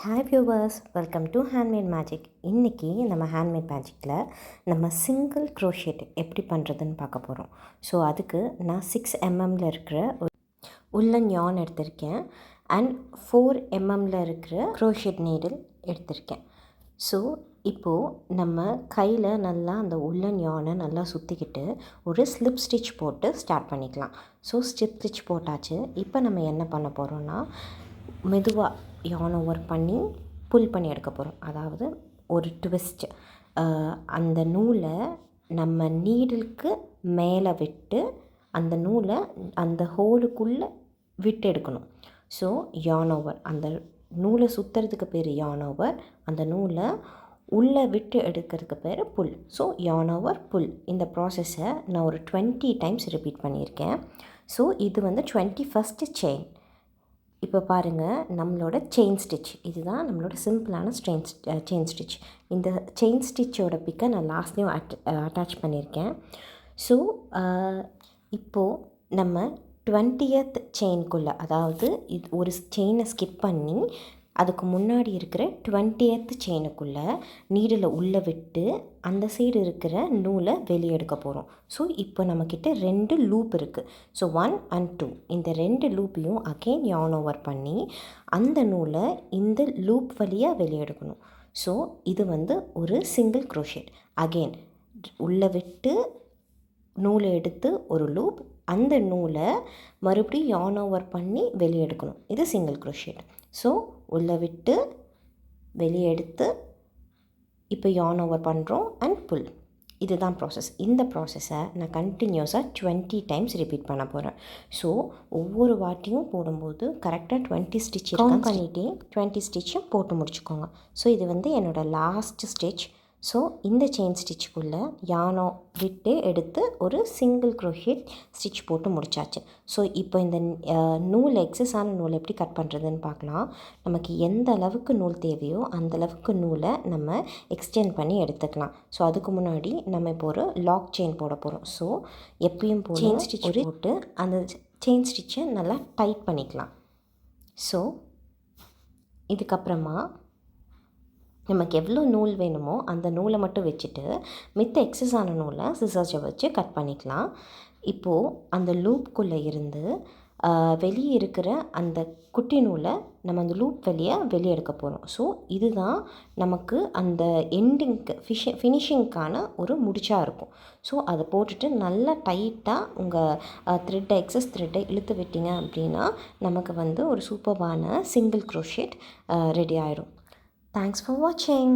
Hi viewers, welcome to handmade magic. இன்றைக்கி நம்ம handmade மேஜிக்கில் நம்ம சிங்கிள் க்ரோஷேட் எப்படி பண்ணுறதுன்னு பார்க்க போகிறோம். ஸோ அதுக்கு நான் 6 mmல இருக்கிற உள்ளன் யான் எடுத்திருக்கேன் அண்ட் 4 mmல இருக்கிற க்ரோஷேட் நீடில் எடுத்திருக்கேன். ஸோ இப்போது நம்ம கையில் நல்லா அந்த உள்ளன் யானை நல்லா சுற்றிக்கிட்டு ஒரு ஸ்லிப் ஸ்டிச் போட்டு ஸ்டார்ட் பண்ணிக்கலாம். ஸோ ஸ்லிப் ஸ்டிச் போட்டாச்சு. இப்போ நம்ம என்ன பண்ண போகிறோன்னா, மெதுவாக யானை ஒர்க் பண்ணி புல் பண்ணி எடுக்க போகிறோம். அதாவது ஒரு ட்விஸ்ட், அந்த நூலை நம்ம நீடிலுக்கு மேலே விட்டு அந்த நூலை அந்த ஹோலுக்குள்ளே விட்டு எடுக்கணும். ஸோ யான் ஓவர், அந்த நூலை சுற்றுறதுக்கு பேர் யான் ஓவர், அந்த நூலை உள்ளே விட்டு எடுக்கிறதுக்கு பேர் புல். ஸோ யான் ஓவர் புல். இந்த ப்ராசஸை நான் ஒரு 20 டைம்ஸ் ரிப்பீட் பண்ணியிருக்கேன். ஸோ இது வந்து 21st செயின். இப்போ பாருங்கள், நம்மளோட செயின் ஸ்டிச் இதுதான், நம்மளோட சிம்பிளான செயின் ஸ்டிச். இந்த செயின் ஸ்டிச்சோட பிக்கை நான் லாஸ்ட்லேயும் அட்டாச் பண்ணியிருக்கேன். ஸோ இப்போது நம்ம 20th செயின்குள்ளே, அதாவது இது ஒரு செயினை ஸ்கிப் பண்ணி அதுக்கு முன்னாடி இருக்கிற 20th செயினுக்குள்ளே நீடில் உள்ளே விட்டு அந்த சைடு இருக்கிற நூலை வெளியே எடுக்க போகிறோம். ஸோ இப்போ நம்மக்கிட்ட 2 லூப் இருக்குது. ஸோ 1 and 2, இந்த 2 லூப்பையும் அகெயின் யான் ஓவர் பண்ணி அந்த நூலை இந்த லூப் வழியாக வெளியே எடுக்கணும். ஸோ இது வந்து ஒரு சிங்கிள் க்ரோஷேட். அகெயின் உள்ளே விட்டு நூலை எடுத்து ஒரு லூப், அந்த நூலை மறுபடியும் யான் ஓவர் பண்ணி வெளியே எடுக்கணும். இது சிங்கிள் க்ரோஷேட். ஸோ உள்ளே விட்டு வெளியே எடுத்து இப்போ யான் ஓவர் பண்ணுறோம் அண்ட் புல். இதுதான் ப்ராசஸ். இந்த ப்ராசஸை நான் கண்டினியூஸாக 20 டைம்ஸ் ரிப்பீட் பண்ண போகிறேன். ஸோ ஒவ்வொரு வாட்டியும் போடும்போது கரெக்டாக 20 ஸ்டிச் கவுண்ட் பண்ணிகிட்டே 20 ஸ்டிச்சும் போட்டு முடிச்சுக்கோங்க. ஸோ இது வந்து என்னோடய லாஸ்ட் ஸ்டிச். ஸோ இந்த செயின் ஸ்டிச்சுக்குள்ளே யானோ விட்டு எடுத்து ஒரு சிங்கிள் க்ரோஷேட் ஸ்டிச் போட்டு முடிச்சாச்சு. ஸோ இப்போ இந்த நூல் எக்ஸஸான நூல் எப்படி கட் பண்ணுறதுன்னு பார்க்கலாம். நமக்கு எந்த அளவுக்கு நூல் தேவையோ அந்த அளவுக்கு நூலை நம்ம எக்ஸ்டெண்ட் பண்ணி எடுத்துக்கலாம். ஸோ அதுக்கு முன்னாடி நம்ம இப்போ ஒரு லாக் செயின் போட போகிறோம். ஸோ எப்பயும் போல செயின் ஸ்டிச் போட்டு அந்த செயின் ஸ்டிச்சை நல்லா டைட் பண்ணிக்கலாம். ஸோ இதுக்கப்புறமா நமக்கு எவ்வளோ நூல் வேணுமோ அந்த நூலை மட்டும் வச்சுட்டு மித்த எக்ஸஸான நூலை சிசர்ஸை வச்சு கட் பண்ணிக்கலாம். இப்போது அந்த லூப்புக்குள்ளே இருந்து வெளியே இருக்கிற அந்த குட்டி நூலை நம்ம அந்த லூப் வெளியே எடுக்க போகிறோம். ஸோ இதுதான் நமக்கு அந்த எண்டிங்க்கு ஃபினிஷிங்க்கான ஒரு முடிச்சாக இருக்கும். ஸோ அதை போட்டுட்டு நல்லா டைட்டாக உங்கள் எக்ஸஸ் த்ரெட்டை இழுத்து விட்டீங்க அப்படின்னா நமக்கு வந்து ஒரு சூப்பர்பான சிங்கிள் க்ரோஷேட் ரெடி ஆயிடும். Thanks for watching.